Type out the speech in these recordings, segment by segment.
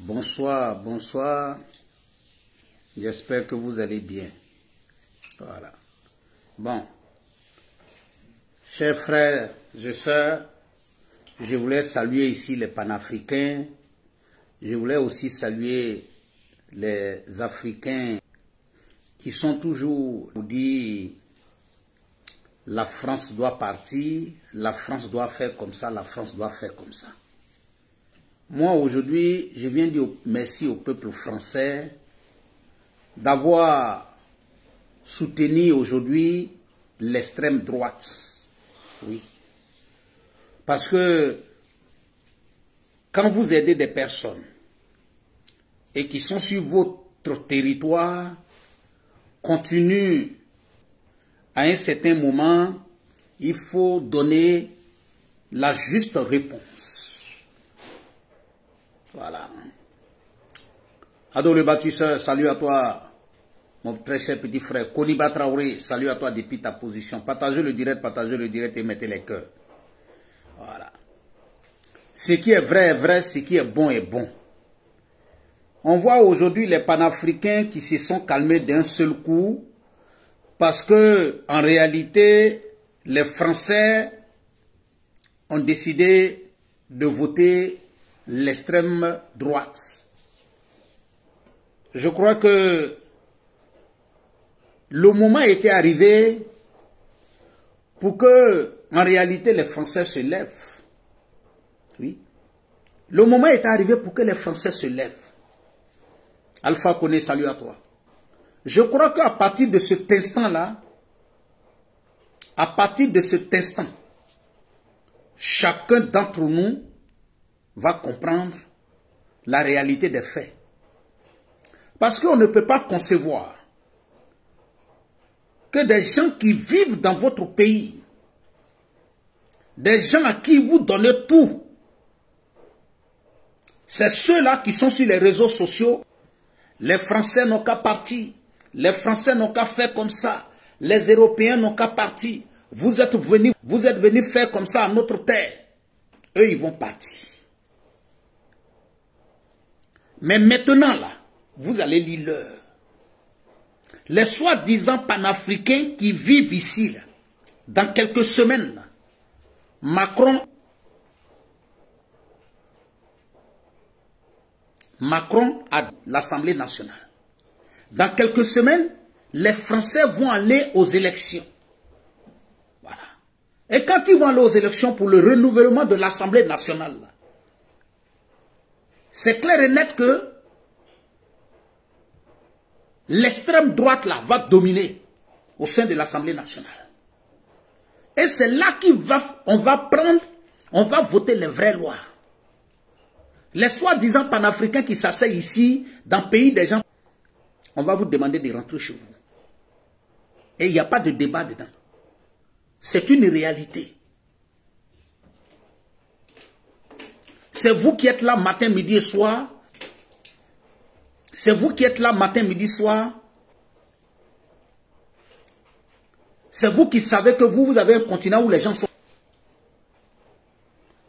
Bonsoir, bonsoir. J'espère que vous allez bien. Voilà. Bon. Chers frères et sœurs, je voulais saluer ici les panafricains. Je voulais aussi saluer les Africains qui sont toujours dit la France doit partir, la France doit faire comme ça, la France doit faire comme ça. Moi aujourd'hui, je viens dire merci au peuple français d'avoir soutenu aujourd'hui l'extrême droite. Oui. Parce que quand vous aidez des personnes et qui sont sur votre territoire, continuent à un certain moment, il faut donner la juste réponse. Voilà. Ado le bâtisseur, salut à toi, mon très cher petit frère. Koniba Traoré, salut à toi depuis ta position. Partagez le direct et mettez les cœurs. Voilà. Ce qui est vrai, ce qui est bon est bon. On voit aujourd'hui les panafricains qui se sont calmés d'un seul coup parce que, en réalité, les Français ont décidé de voter l'extrême droite. Je crois que le moment était arrivé pour que, en réalité, les Français se lèvent. Oui. Le moment est arrivé pour que les Français se lèvent. Alpha Koné, salut à toi. Je crois qu'à partir de cet instant-là, à partir de cet instant, chacun d'entre nous va comprendre la réalité des faits. Parce qu'on ne peut pas concevoir que des gens qui vivent dans votre pays, des gens à qui vous donnez tout, c'est ceux-là qui sont sur les réseaux sociaux. Les Français n'ont qu'à partir. Les Français n'ont qu'à faire comme ça. Les Européens n'ont qu'à partir. Vous êtes venus faire comme ça à notre terre. Eux, ils vont partir. Mais maintenant, là, vous allez lire l'heure. Les soi-disant panafricains qui vivent ici, là, dans quelques semaines, là, Macron à l'Assemblée nationale. Dans quelques semaines, les Français vont aller aux élections. Voilà. Et quand ils vont aller aux élections pour le renouvellement de l'Assemblée nationale, c'est clair et net que l'extrême droite là va dominer au sein de l'Assemblée nationale. Et c'est là on va voter les vraies lois. Les soi-disant panafricains qui s'asseyent ici, dans le pays des gens, on va vous demander de rentrer chez vous. Et il n'y a pas de débat dedans. C'est une réalité. C'est vous qui êtes là matin, midi et soir. C'est vous qui êtes là matin, midi, soir. C'est vous qui savez que vous avez un continent où les gens sont.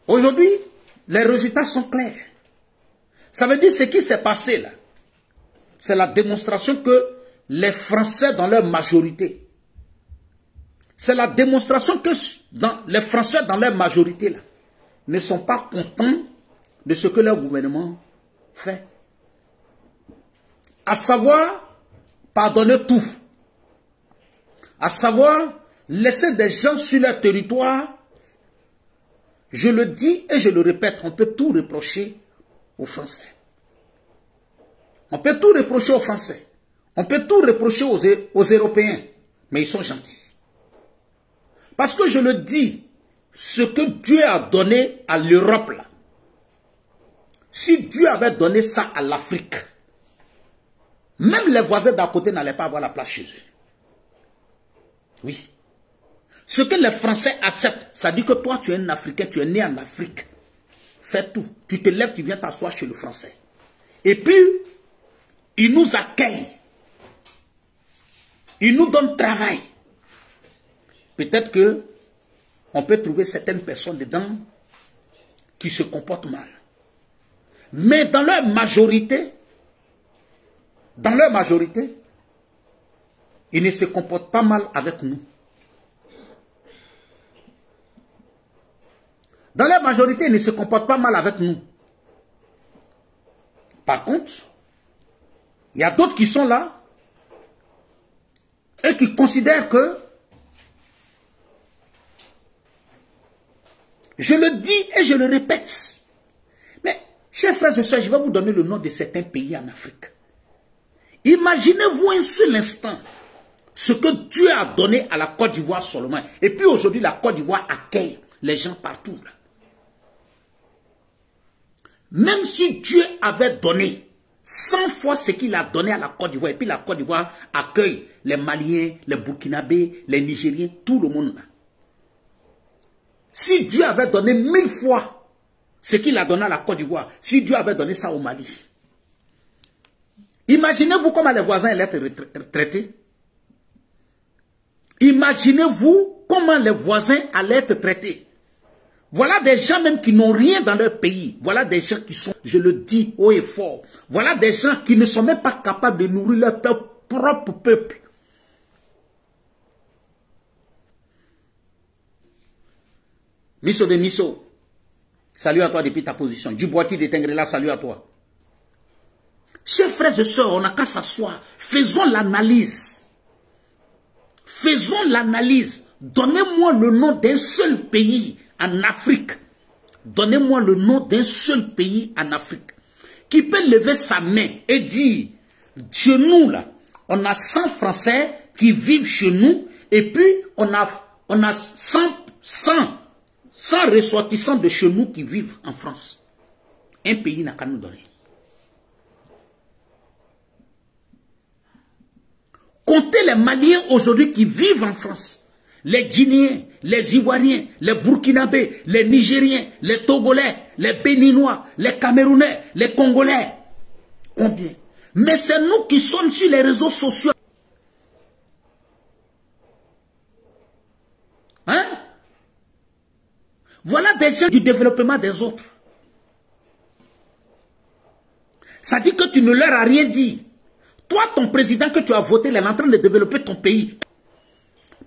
Aujourd'hui, les résultats sont clairs. Ça veut dire ce qui s'est passé là. C'est la démonstration que les Français dans leur majorité. C'est la démonstration que les Français dans leur majorité là ne sont pas contents de ce que leur gouvernement fait. À savoir, pardonner tout. À savoir, laisser des gens sur leur territoire. Je le dis et je le répète, on peut tout reprocher aux Français. On peut tout reprocher aux Français. On peut tout reprocher aux Européens. Mais ils sont gentils. Parce que je le dis, ce que Dieu a donné à l'Europe là, si Dieu avait donné ça à l'Afrique, même les voisins d'à côté n'allaient pas avoir la place chez eux. Oui. Ce que les Français acceptent, ça dit que toi, tu es un Africain, tu es né en Afrique. Fais tout. Tu te lèves, tu viens t'asseoir chez le Français. Et puis, il nous accueille. Il nous donne travail. Peut-être que on peut trouver certaines personnes dedans qui se comportent mal. Mais dans leur majorité, ils ne se comportent pas mal avec nous. Dans leur majorité, ils ne se comportent pas mal avec nous. Par contre, il y a d'autres qui sont là et qui considèrent que, je le dis et je le répète, mais chers frères et sœurs, je vais vous donner le nom de certains pays en Afrique. Imaginez-vous un seul instant ce que Dieu a donné à la Côte d'Ivoire seulement. Et puis aujourd'hui, la Côte d'Ivoire accueille les gens partout. Là. Même si Dieu avait donné 100 fois ce qu'il a donné à la Côte d'Ivoire, et puis la Côte d'Ivoire accueille les Maliens, les Burkinabés, les Nigériens, tout le monde. Là. Si Dieu avait donné 1000 fois ce qu'il a donné à la Côte d'Ivoire, si Dieu avait donné ça au Mali, imaginez-vous comment les voisins allaient être traités. Imaginez-vous comment les voisins allaient être traités. Voilà des gens même qui n'ont rien dans leur pays. Voilà des gens qui sont, je le dis haut et fort, voilà des gens qui ne sont même pas capables de nourrir leur propre peuple. Misso de Misso, salut à toi depuis ta position. Duboiti de Tengrela, salut à toi. Chers frères et sœurs, on n'a qu'à s'asseoir. Faisons l'analyse. Faisons l'analyse. Donnez-moi le nom d'un seul pays en Afrique. Donnez-moi le nom d'un seul pays en Afrique qui peut lever sa main et dire, chez nous là, on a 100 Français qui vivent chez nous et puis on a 100 ressortissants de chez nous qui vivent en France. Un pays n'a qu'à nous donner. Comptez les Maliens aujourd'hui qui vivent en France. Les Guinéens, les Ivoiriens, les Burkinabés, les Nigériens, les Togolais, les Béninois, les Camerounais, les Congolais. Combien? Mais c'est nous qui sommes sur les réseaux sociaux. Hein? Voilà des gens du développement des autres. Ça dit que tu ne leur as rien dit. Toi, ton président que tu as voté, il est en train de développer ton pays.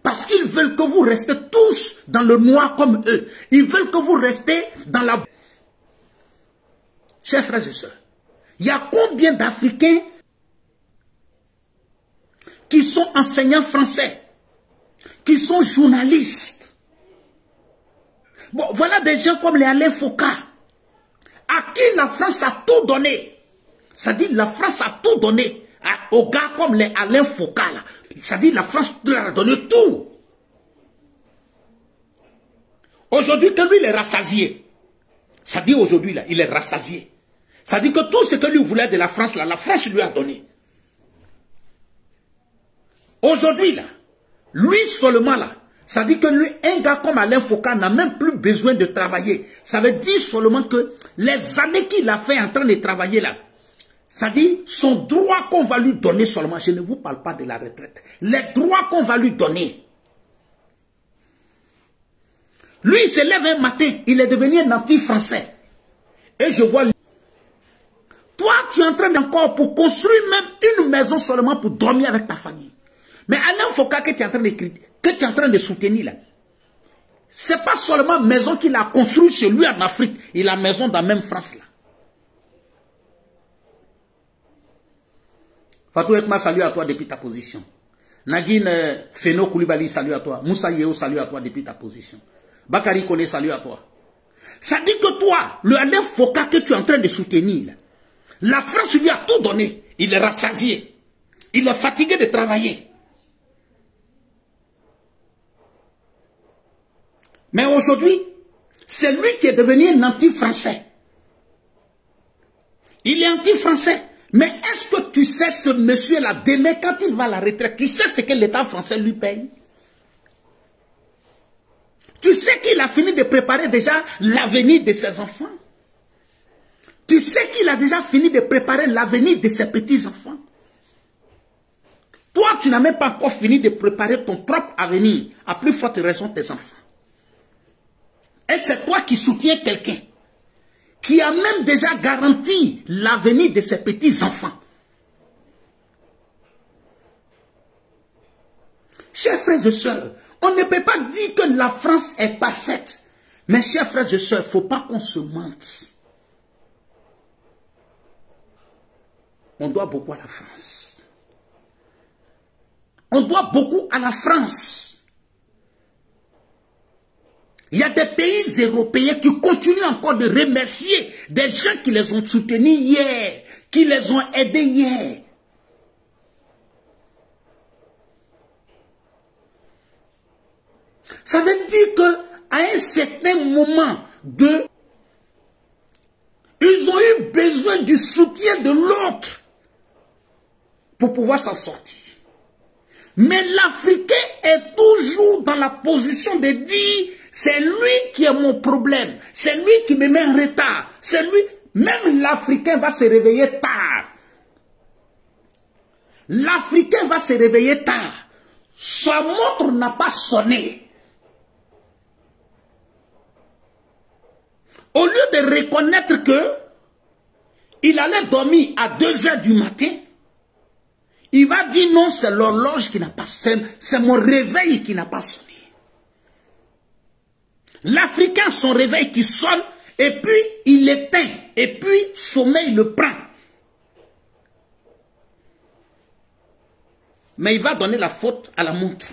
Parce qu'ils veulent que vous restez tous dans le noir comme eux. Ils veulent que vous restez dans la... Chers frères et sœurs, il y a combien d'Africains qui sont enseignants français, qui sont journalistes? Bon, voilà des gens comme les Alain Foucault, à qui la France a tout donné. Ça dit la France a tout donné aux gars comme les Alain Foucault. Là. Ça dit la France leur a donné tout. Aujourd'hui que lui il est rassasié. Ça dit aujourd'hui là, il est rassasié. Ça dit que tout ce que lui voulait de la France là, la France lui a donné. Aujourd'hui là, lui seulement là, ça dit que lui, un gars comme Alain Foucault n'a même plus besoin de travailler. Ça veut dire seulement que les années qu'il a fait en train de travailler là, ça dit, son droit qu'on va lui donner seulement, je ne vous parle pas de la retraite, les droits qu'on va lui donner. Lui, il se lève un matin, il est devenu un anti-français. Et je vois, toi, tu es en train d'encore pour construire même une maison seulement pour dormir avec ta famille. Mais Alain Foucault que tu es en train d'écrire, que tu es en train de soutenir là, c'est pas seulement maison qu'il a construite chez lui en Afrique, il a maison dans la même France là. Fatou Ekma, salut à toi depuis ta position. Nagin Feno Koulibaly, salut à toi. Moussa Yeo, salut à toi depuis ta position. Bakari Kone, salut à toi. Ça dit que toi, le Alain Foucault que tu es en train de soutenir, la France lui a tout donné. Il est rassasié. Il est fatigué de travailler. Mais aujourd'hui, c'est lui qui est devenu un anti-français. Il est anti-français. Mais est-ce que tu sais ce monsieur-là, demain, quand il va à la retraite, tu sais ce que l'État français lui paye? Tu sais qu'il a fini de préparer déjà l'avenir de ses enfants? Tu sais qu'il a déjà fini de préparer l'avenir de ses petits-enfants? Toi, tu n'as même pas encore fini de préparer ton propre avenir, à plus forte raison tes enfants. Et c'est toi qui soutiens quelqu'un. qui a même déjà garanti l'avenir de ses petits-enfants. Chers frères et sœurs, on ne peut pas dire que la France est parfaite. Mais chers frères et sœurs, il ne faut pas qu'on se mente. On doit beaucoup à la France. On doit beaucoup à la France. Il y a des pays européens qui continuent encore de remercier des gens qui les ont soutenus hier, qui les ont aidés hier. Ça veut dire qu'à un certain moment ils ont eu besoin du soutien de l'autre pour pouvoir s'en sortir. Mais l'Africain est toujours dans la position de dire, c'est lui qui est mon problème, c'est lui qui me met en retard, c'est lui, même l'Africain va se réveiller tard. L'Africain va se réveiller tard. Sa montre n'a pas sonné. Au lieu de reconnaître que il allait dormir à 2 h du matin, il va dire non, c'est l'horloge qui n'a pas sonné, c'est mon réveil qui n'a pas sonné. L'Africain, son réveil qui sonne, et puis il l'éteint, et puis sommeil le prend. Mais il va donner la faute à la montre.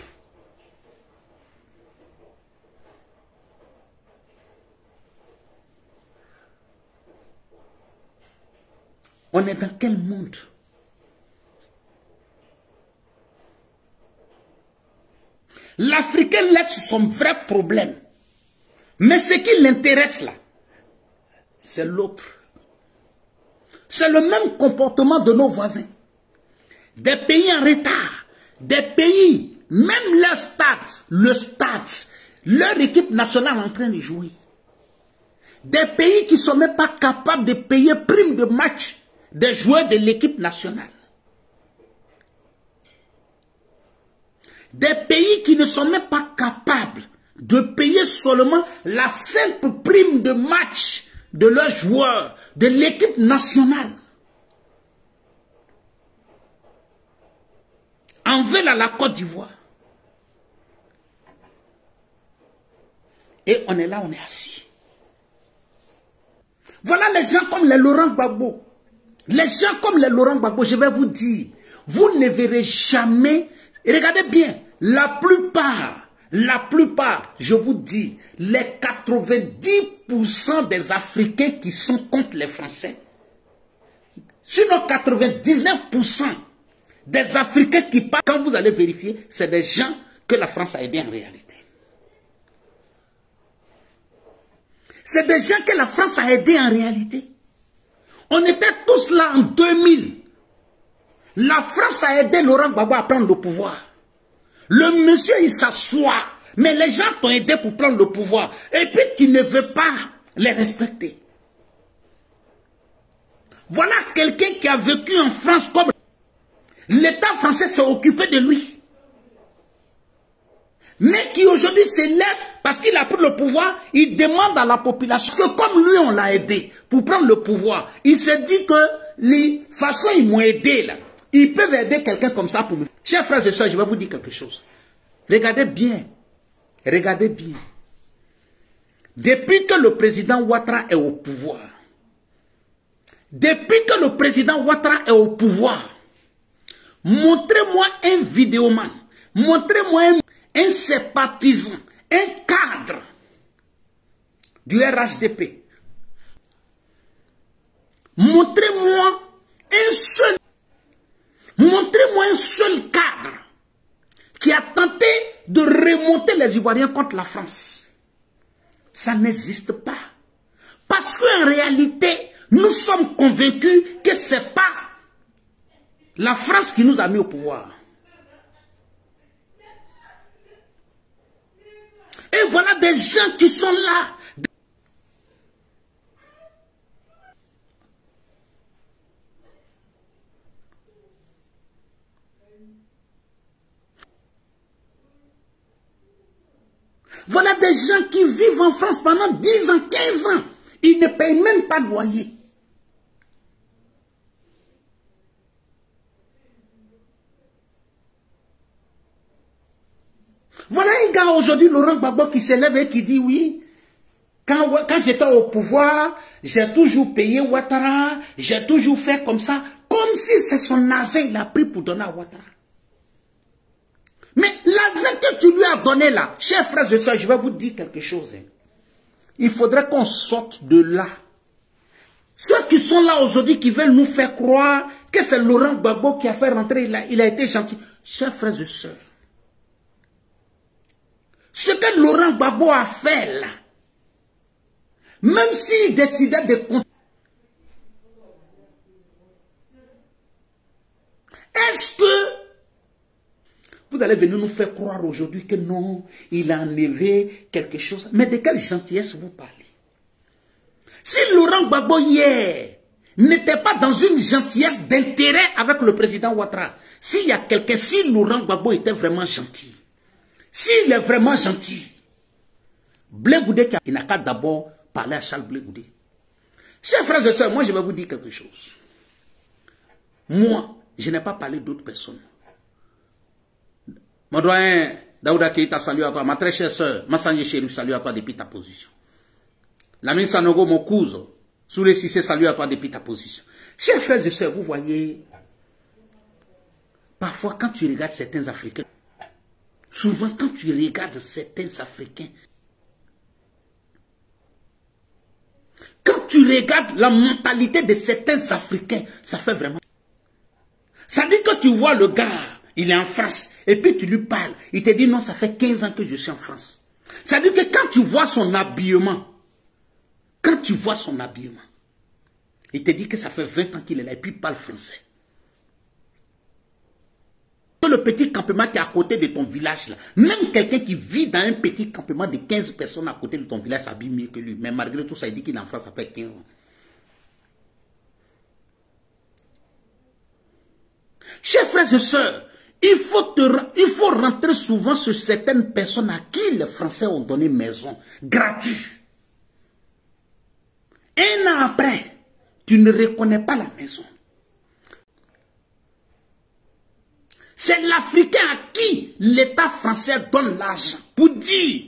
On est dans quel monde? L'Africain laisse son vrai problème. Mais ce qui l'intéresse là, c'est l'autre. C'est le même comportement de nos voisins. Des pays en retard, des pays, même le stade, leur équipe nationale en train de jouer. Des pays qui ne sont même pas capables de payer prime de match des joueurs de l'équipe nationale. Des pays qui ne sont même pas capables de payer seulement la simple prime de match de leurs joueurs, de l'équipe nationale. En veulent à la Côte d'Ivoire. Et on est là, on est assis. Voilà les gens comme les Laurent Gbagbo. Les gens comme les Laurent Gbagbo, je vais vous dire, vous ne verrez jamais, et regardez bien, la plupart, je vous dis, les 90% des Africains qui sont contre les Français, sinon 99% des Africains qui parlent, quand vous allez vérifier, c'est des gens que la France a aidés en réalité. C'est des gens que la France a aidés en réalité. On était tous là en 2000. La France a aidé Laurent Gbagbo à prendre le pouvoir. Le monsieur, il s'assoit. Mais les gens t'ont aidé pour prendre le pouvoir. Et puis tu ne veux pas les respecter. Voilà quelqu'un qui a vécu en France comme... L'État français s'est occupé de lui. Mais qui aujourd'hui s'élève parce qu'il a pris le pouvoir, il demande à la population que comme lui on l'a aidé pour prendre le pouvoir, il s'est dit que les façons ils m'ont aidé là, ils peuvent aider quelqu'un comme ça pour me... Chers frères et sœurs, je vais vous dire quelque chose. Regardez bien. Regardez bien. Depuis que le président Ouattara est au pouvoir, montrez-moi un vidéoman, montrez-moi un sympathisant, un cadre du RHDP. Montrez-moi un seul cadre qui a tenté de remonter les Ivoiriens contre la France. Ça n'existe pas. Parce qu'en réalité, nous sommes convaincus que ce n'est pas la France qui nous a mis au pouvoir. Et voilà des gens qui sont là. Voilà des gens qui vivent en France pendant 10 ans, 15 ans. Ils ne payent même pas de loyer. Voilà un gars aujourd'hui, Laurent Gbagbo, qui s'élève et qui dit oui, quand j'étais au pouvoir, j'ai toujours payé Ouattara, j'ai toujours fait comme ça, comme si c'est son argent qu'il a pris pour donner à Ouattara. Mais l'argent que tu lui as donné là, chers frères et sœurs, je vais vous dire quelque chose. Il faudrait qu'on sorte de là. Ceux qui sont là aujourd'hui, qui veulent nous faire croire que c'est Laurent Gbagbo qui a fait rentrer, il a été gentil. Chers frères et sœurs, ce que Laurent Gbagbo a fait là, même s'il décidait de continuer, est-ce que vous allez venir nous faire croire aujourd'hui que non, il a enlevé quelque chose? Mais de quelle gentillesse vous parlez? Si Laurent Gbagbo hier n'était pas dans une gentillesse d'intérêt avec le président Ouattara, s'il y a quelqu'un, si Laurent Gbagbo était vraiment gentil, s'il est vraiment gentil, Blé Goudé, il n'a qu'à d'abord parler à Charles Blé Goudé. Chers frères et sœurs, moi je vais vous dire quelque chose. Moi, je n'ai pas parlé d'autres personnes. Mon doyen Daouda Keïta, salut à toi. Ma très chère sœur, Massanje Chérif, salut à toi depuis ta position. Lamine Sanogo, mon cousin, Soulé Sissé, salut à toi depuis ta position. Chers frères et sœurs, vous voyez, parfois quand tu regardes certains Africains, souvent quand tu regardes certains Africains, quand tu regardes la mentalité de certains Africains, ça fait vraiment... Ça dit que tu vois le gars, il est en France, et puis tu lui parles, il te dit non, ça fait 15 ans que je suis en France. Ça dit que quand tu vois son habillement, il te dit que ça fait 20 ans qu'il est là, et puis il parle français. Le petit campement qui est à côté de ton village, là, même quelqu'un qui vit dans un petit campement de 15 personnes à côté de ton village s'habille mieux que lui. Mais malgré tout ça, il dit qu'il est en France, ça fait 15 ans. Chers frères et sœurs, il faut rentrer souvent sur certaines personnes à qui les Français ont donné maison, gratuit. Un an après, tu ne reconnais pas la maison. C'est l'Africain à qui l'État français donne l'argent pour dire,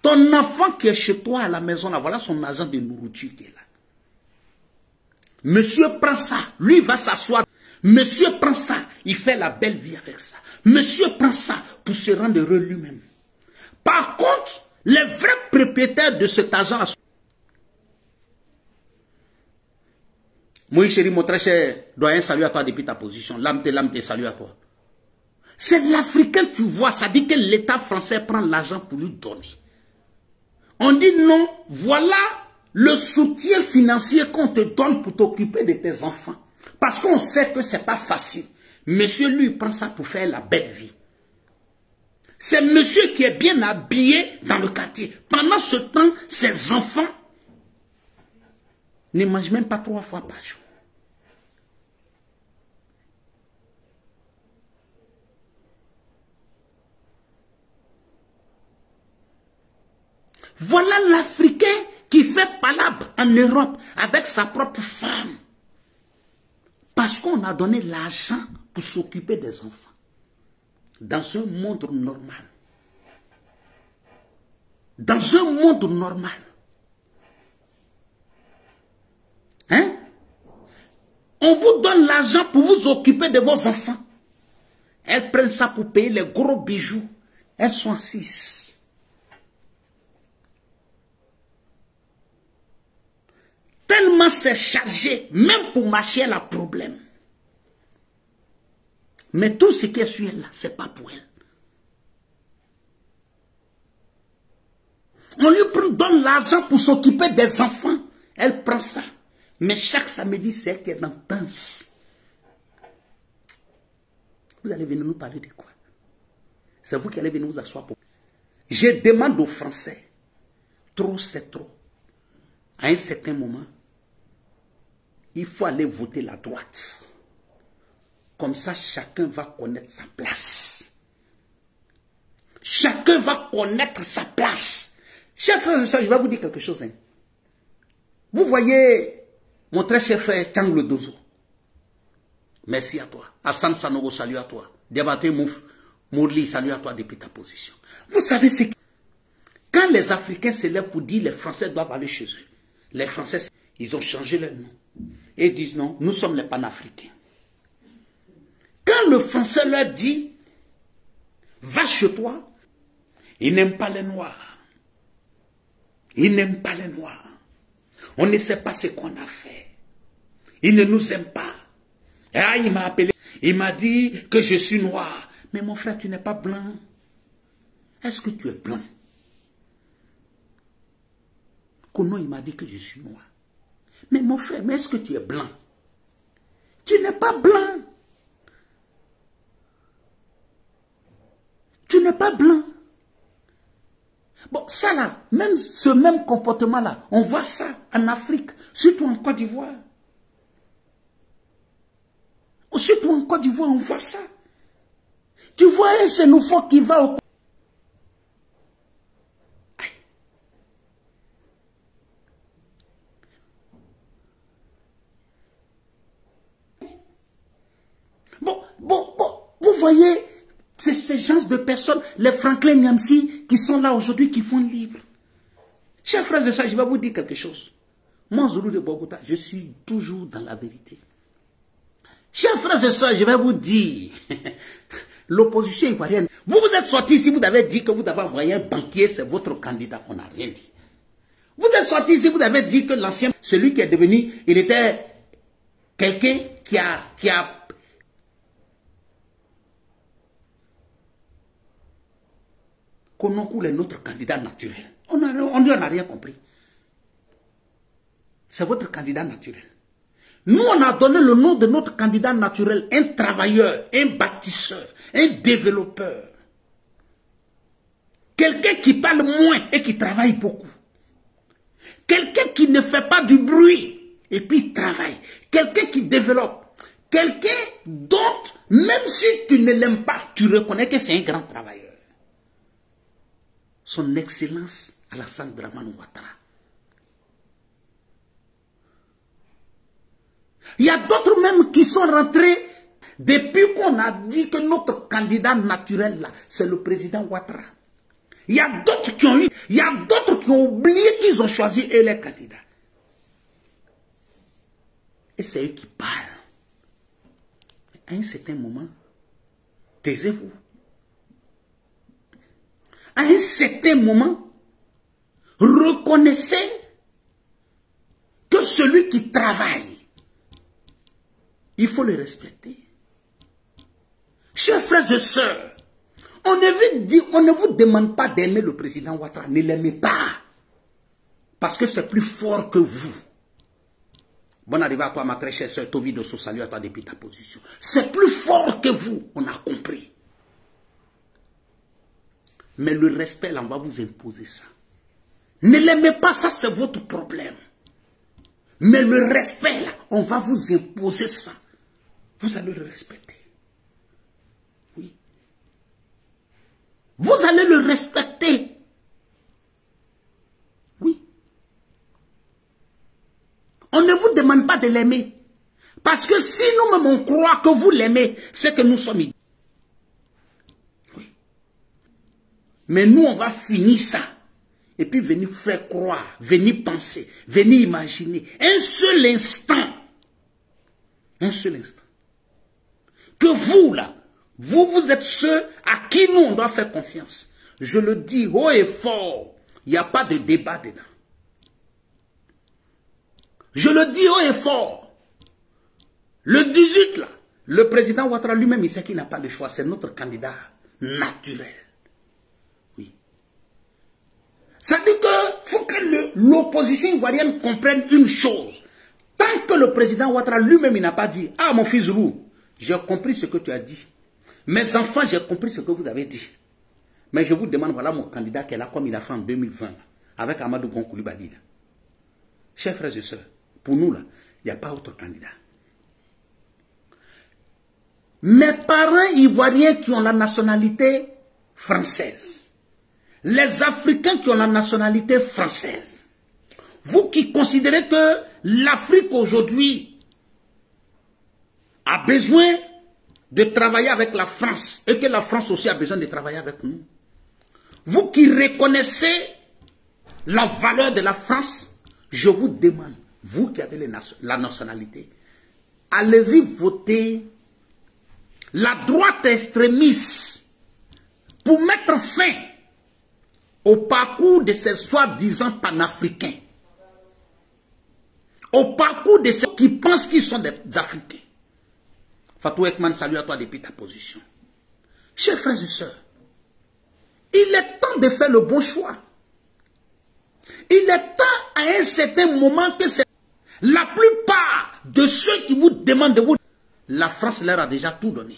ton enfant qui est chez toi à la maison, là, voilà son argent de nourriture qui est là. Monsieur prend ça, lui va s'asseoir. Monsieur prend ça, il fait la belle vie avec ça. Monsieur prend ça pour se rendre heureux lui-même. Par contre, les vrais propriétaires de cet argent... Moi, chéri, mon très cher doyen, salut à toi depuis ta position. L'âme, salut à toi. C'est l'Africain, tu vois, ça dit que l'État français prend l'argent pour lui donner. On dit non, voilà le soutien financier qu'on te donne pour t'occuper de tes enfants. Parce qu'on sait que ce n'est pas facile. Monsieur, lui, prend ça pour faire la belle vie. C'est monsieur qui est bien habillé dans le quartier. Pendant ce temps, ses enfants ne mangent même pas 3 fois par jour. Voilà l'Africain qui fait palabre en Europe avec sa propre femme. Parce qu'on a donné l'argent pour s'occuper des enfants. Dans un monde normal. Dans un monde normal. Hein? On vous donne l'argent pour vous occuper de vos enfants. Elles prennent ça pour payer les gros bijoux. Elles sont assises. Tellement c'est chargé, même pour marcher, elle a problème. Mais tout ce qui est sur elle, là, ce n'est pas pour elle. On lui donne l'argent pour s'occuper des enfants. Elle prend ça. Mais chaque samedi, c'est elle qui est dans danse. Vous allez venir nous parler de quoi? C'est vous qui allez venir nous asseoir pour... Je demande aux Français, trop c'est trop. À un certain moment, il faut aller voter la droite. Comme ça, chacun va connaître sa place. Chacun va connaître sa place. Chers frères et sœurs, je vais vous dire quelque chose. Hein. Vous voyez mon très cher frère Tchang Dozo. Merci à toi. Hassan Sanogo, salut à toi. Diabaté Mourli, salut à toi depuis ta position. Vous savez, c'est quand les Africains se lèvent pour dire les Français doivent aller chez eux, les Français, ils ont changé leur nom. Et ils disent non, nous sommes les panafricains. Quand le Français leur dit, va chez toi, ils n'aiment pas les Noirs. Ils n'aiment pas les Noirs. On ne sait pas ce qu'on a fait. Ils ne nous aiment pas. Ah, il m'a appelé, il m'a dit que je suis noir. Mais mon frère, tu n'es pas blanc. Est-ce que tu es blanc? Kono, il m'a dit que je suis noir. Mais mon frère, mais est-ce que tu es blanc? Tu n'es pas blanc. Tu n'es pas blanc. Bon, ça là, même ce même comportement-là, on voit ça en Afrique, surtout en Côte d'Ivoire. Surtout en Côte d'Ivoire, on voit ça. Tu vois un xénophobe qui va au... Bon, vous voyez, c'est ces gens de personnes, les Franklin Nyamsi, qui sont là aujourd'hui, qui font le livre. Chers frères et sœurs, je vais vous dire quelque chose. Moi, Zoulou de Bogota, je suis toujours dans la vérité. Chers frères et sœurs, je vais vous dire, l'opposition ivoirienne, vous êtes sortis ici, vous avez dit que vous avez envoyé un banquier, c'est votre candidat, on n'a rien dit. Vous êtes sortis ici, vous avez dit que l'ancien, celui qui est devenu, il était quelqu'un qui a Konokou est notre candidat naturel. On n'a rien compris. C'est votre candidat naturel. Nous, on a donné le nom de notre candidat naturel, un travailleur, un bâtisseur, un développeur. Quelqu'un qui parle moins et qui travaille beaucoup. Quelqu'un qui ne fait pas du bruit et puis travaille. Quelqu'un qui développe. Quelqu'un dont, même si tu ne l'aimes pas, tu reconnais que c'est un grand travailleur. Son Excellence Alassane Dramane Ouattara. Il y a d'autres même qui sont rentrés depuis qu'on a dit que notre candidat naturel là, c'est le président Ouattara. Il y a d'autres qui ont eu, il y a d'autres qui ont oublié qu'ils ont choisi eux les candidats. Et c'est eux qui parlent. À un certain moment, taisez-vous. À un certain moment, reconnaissez que celui qui travaille, il faut le respecter. Chers frères et sœurs, on ne vous demande pas d'aimer le président Ouattara, ne l'aimez pas. Parce que c'est plus fort que vous. Bonne arrivée à toi, ma très chère sœur Toby de salut à toi depuis ta position. C'est plus fort que vous, on a compris. Mais le respect, là, on va vous imposer ça. Ne l'aimez pas, ça c'est votre problème. Mais le respect, là, on va vous imposer ça. Vous allez le respecter. Oui. Vous allez le respecter. Oui. On ne vous demande pas de l'aimer. Parce que si nous-mêmes on croit que vous l'aimez, c'est que nous sommes idiots. Oui. Mais nous, on va finir ça. Et puis venir faire croire, venir penser, venir imaginer. Un seul instant. Que vous, là, vous êtes ceux à qui nous, on doit faire confiance. Je le dis haut et fort. Il n'y a pas de débat dedans. Je le dis haut et fort. Le 18, là, le président Ouattara lui-même, il sait qu'il n'a pas de choix. C'est notre candidat naturel. Oui. Ça dit que faut que l'opposition ivoirienne comprenne une chose. Tant que le président Ouattara lui-même, il n'a pas dit, ah mon fils Zoulou, j'ai compris ce que tu as dit. Mes enfants, j'ai compris ce que vous avez dit. Mais je vous demande, voilà mon candidat qui est là comme il a fait en 2020, là, avec Amadou Gon Coulibaly. Chers frères et sœurs, pour nous, là, il n'y a pas autre candidat. Mes parents ivoiriens qui ont la nationalité française, les Africains qui ont la nationalité française, Vous qui considérez que l'Afrique aujourd'hui a besoin de travailler avec la France et que la France aussi a besoin de travailler avec nous. Vous qui reconnaissez la valeur de la France, je vous demande, vous qui avez la nationalité, allez-y voter la droite extrémiste pour mettre fin au parcours de ces soi-disant panafricains, au parcours de ceux qui pensent qu'ils sont des Africains. Fatou Ekman, salut à toi depuis ta position. Chers frères et sœurs, il est temps de faire le bon choix. Il est temps à un certain moment que c'est la plupart de ceux qui vous demandent de vous... La France leur a déjà tout donné.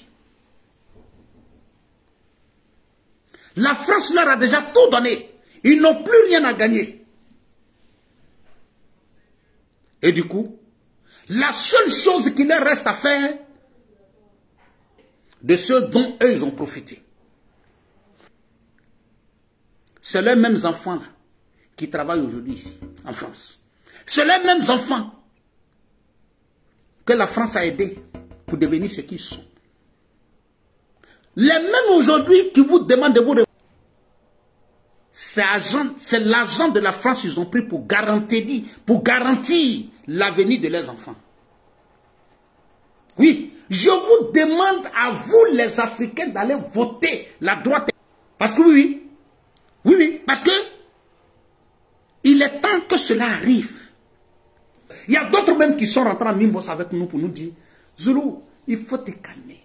La France leur a déjà tout donné. Ils n'ont plus rien à gagner. Et du coup, la seule chose qui leur reste à faire, de ceux dont eux ils ont profité, c'est les mêmes enfants là, qui travaillent aujourd'hui ici, en France. C'est les mêmes enfants que la France a aidés pour devenir ce qu'ils sont. Les mêmes aujourd'hui qui vous demandent de vous... C'est l'argent de la France qu'ils ont pris pour garantir l'avenir de leurs enfants. Oui, je vous demande à vous les Africains d'aller voter la droite. Parce que oui, parce que il est temps que cela arrive. Il y a d'autres même qui sont rentrés en Nimbos avec nous pour nous dire, Zoulou, il faut te calmer.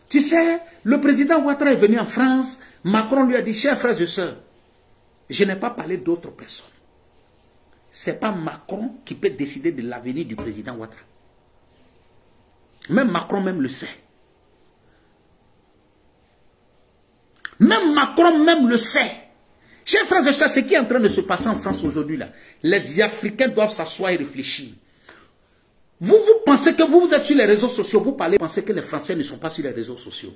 Tu sais, le président Ouattara est venu en France, Macron lui a dit, chers frères et sœurs, je n'ai pas parlé d'autres personnes. Ce n'est pas Macron qui peut décider de l'avenir du président Ouattara. Même Macron même le sait. Même Macron même le sait. Chers frères et sœurs, ce qui est en train de se passer en France aujourd'hui, là, les Africains doivent s'asseoir et réfléchir. Vous pensez que vous êtes sur les réseaux sociaux, vous pensez que les Français ne sont pas sur les réseaux sociaux.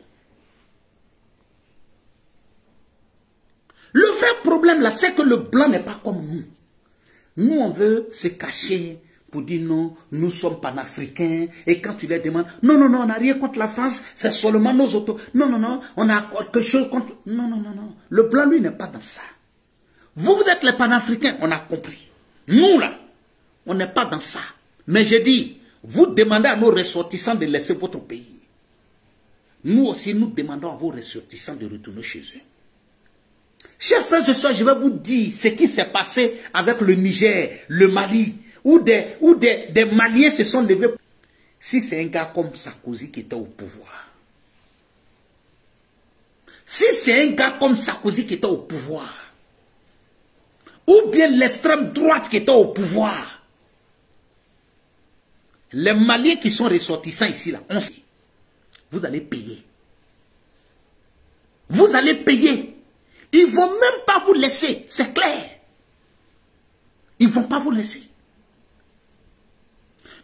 Le vrai problème là, c'est que le blanc n'est pas comme nous. Nous, on veut se cacher pour dire non, nous sommes panafricains. Et quand tu les demandes, non, on n'a rien contre la France, c'est seulement nos autos. Non, on a quelque chose contre... Non. Le blanc, lui, n'est pas dans ça. Vous êtes les panafricains, on a compris. Nous, là, on n'est pas dans ça. Mais j'ai dit, vous demandez à nos ressortissants de laisser votre pays. Nous aussi, nous demandons à vos ressortissants de retourner chez eux. Chers frères et sœurs, je vais vous dire ce qui s'est passé avec le Niger, le Mali, où des Maliens se sont levés. Si c'est un gars comme Sarkozy qui était au pouvoir, ou bien l'extrême droite qui était au pouvoir, les Maliens qui sont ressortissants ici, là, on sait, vous allez payer. Vous allez payer. Ils ne vont même pas vous laisser, c'est clair. Ils ne vont pas vous laisser.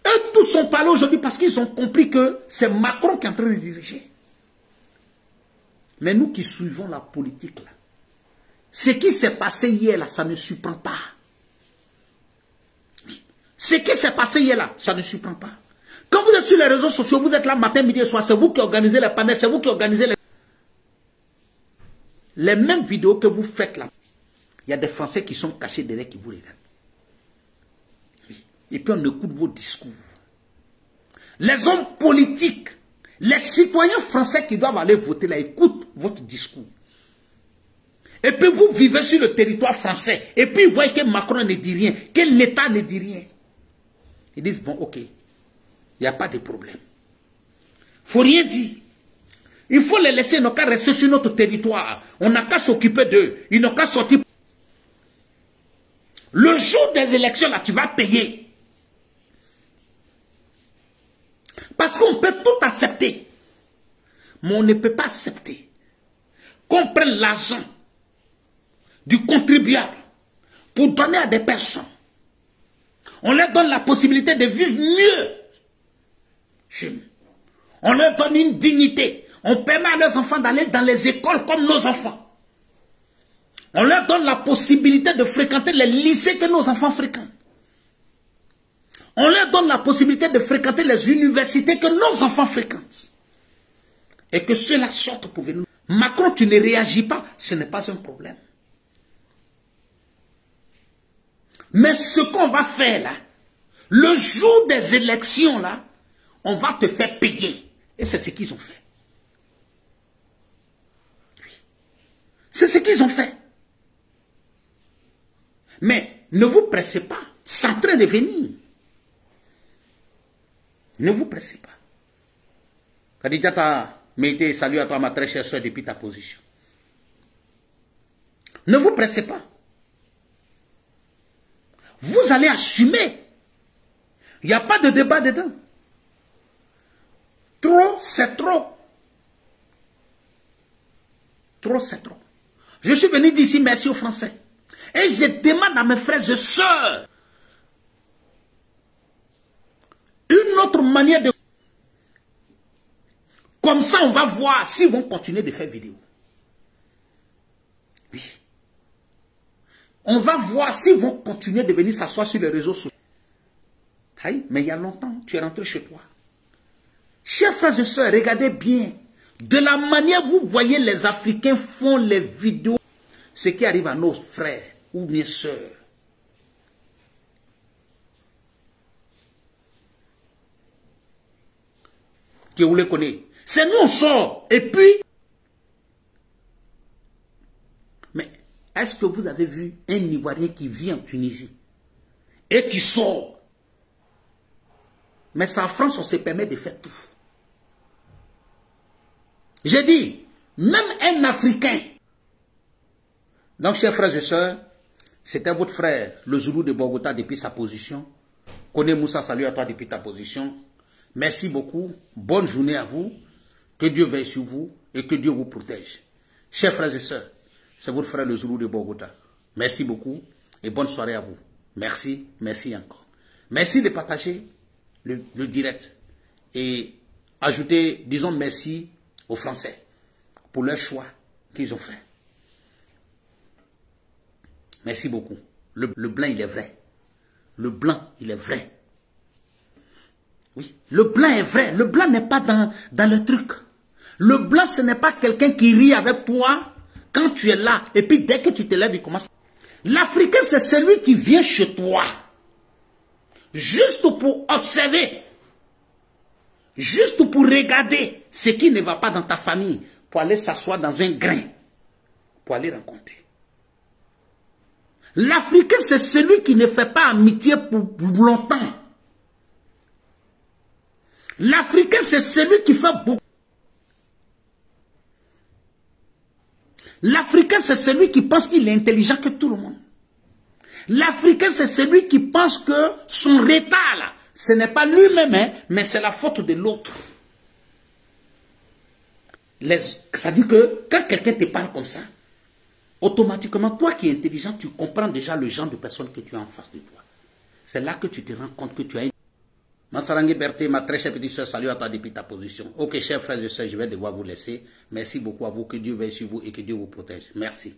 Eux tous sont parlés aujourd'hui parce qu'ils ont compris que c'est Macron qui est en train de diriger. Mais nous qui suivons la politique, là, ce qui s'est passé hier, là, ça ne surprend pas. Ce qui s'est passé hier, là, ça ne surprend pas. Quand vous êtes sur les réseaux sociaux, vous êtes là matin, midi et soir, c'est vous qui organisez les panels, c'est vous qui organisez les mêmes vidéos que vous faites là. Il y a des Français qui sont cachés derrière qui vous regardent. Et puis on écoute vos discours. Les hommes politiques, les citoyens français qui doivent aller voter là, écoutent votre discours. Et puis vous vivez sur le territoire français. Et puis vous voyez que Macron ne dit rien, que l'État ne dit rien. Ils disent, bon, ok, il n'y a pas de problème. Il ne faut rien dire. Il faut les laisser, ils n'ont qu'à rester sur notre territoire. On n'a qu'à s'occuper d'eux. Ils n'ont qu'à sortir. Le jour des élections, là, tu vas payer. Parce qu'on peut tout accepter. Mais on ne peut pas accepter qu'on prenne l'argent du contribuable pour donner à des personnes. On leur donne la possibilité de vivre mieux chez nous. On leur donne une dignité. On permet à leurs enfants d'aller dans les écoles comme nos enfants. On leur donne la possibilité de fréquenter les lycées que nos enfants fréquentent. On leur donne la possibilité de fréquenter les universités que nos enfants fréquentent. Et que ceux-là sortent pour venir. Macron, tu ne réagis pas, ce n'est pas un problème. Mais ce qu'on va faire là, le jour des élections là, on va te faire payer. Et c'est ce qu'ils ont fait. Oui. C'est ce qu'ils ont fait. Mais ne vous pressez pas, c'est en train de venir. Ne vous pressez pas. Khadijata, Mété, salut à toi ma très chère soeur depuis ta position. Ne vous pressez pas. Vous allez assumer. Il n'y a pas de débat dedans. Trop, c'est trop. Trop, c'est trop. Je suis venu d'ici, merci aux Français. Et je demande à mes frères et sœurs une autre manière de... Comme ça, on va voir s'ils vont continuer de faire vidéo. Oui. On va voir s'ils vont continuer de venir s'asseoir sur les réseaux sociaux. Aïe, mais il y a longtemps, tu es rentré chez toi. Chers frères et sœurs, regardez bien. De la manière vous voyez les Africains font les vidéos, ce qui arrive à nos frères ou mes sœurs. Que vous les connaissez. C'est nous on sort. Et puis, mais est-ce que vous avez vu un Ivoirien qui vit en Tunisie et qui sort? Mais ça en France, on se permet de faire tout. J'ai dit, même un Africain. Donc, chers frères et sœurs, c'était votre frère, le Zoulou de Bogota, depuis sa position. Kone Moussa, salut à toi depuis ta position. Merci beaucoup. Bonne journée à vous. Que Dieu veille sur vous et que Dieu vous protège. Chers frères et sœurs, c'est votre frère, le Zoulou de Bogota. Merci beaucoup et bonne soirée à vous. Merci, merci encore. Merci de partager le direct et ajouter, disons merci aux Français pour leur choix qu'ils ont fait. Merci beaucoup. Le blanc, il est vrai. Le blanc, il est vrai. Oui, le blanc est vrai. Le blanc n'est pas dans le truc. Le blanc, ce n'est pas quelqu'un qui rit avec toi quand tu es là. Et puis, dès que tu te lèves, il commence. L'Africain, c'est celui qui vient chez toi. Juste pour observer. Juste pour regarder ce qui ne va pas dans ta famille. Pour aller s'asseoir dans un grain. Pour aller rencontrer. L'Africain, c'est celui qui ne fait pas amitié pour longtemps. L'Africain, c'est celui qui fait beaucoup. L'Africain, c'est celui qui pense qu'il est intelligent que tout le monde. L'Africain, c'est celui qui pense que son retard, là, ce n'est pas lui-même, hein, mais c'est la faute de l'autre. Ça dit que quand quelqu'un te parle comme ça, automatiquement, toi qui es intelligent, tu comprends déjà le genre de personne que tu as en face de toi. C'est là que tu te rends compte que tu as une... Masarangue Berté, ma très chère petite soeur, salut à toi depuis ta position. Ok, chers frères et sœurs, je vais devoir vous laisser. Merci beaucoup à vous, que Dieu veille sur vous et que Dieu vous protège. Merci.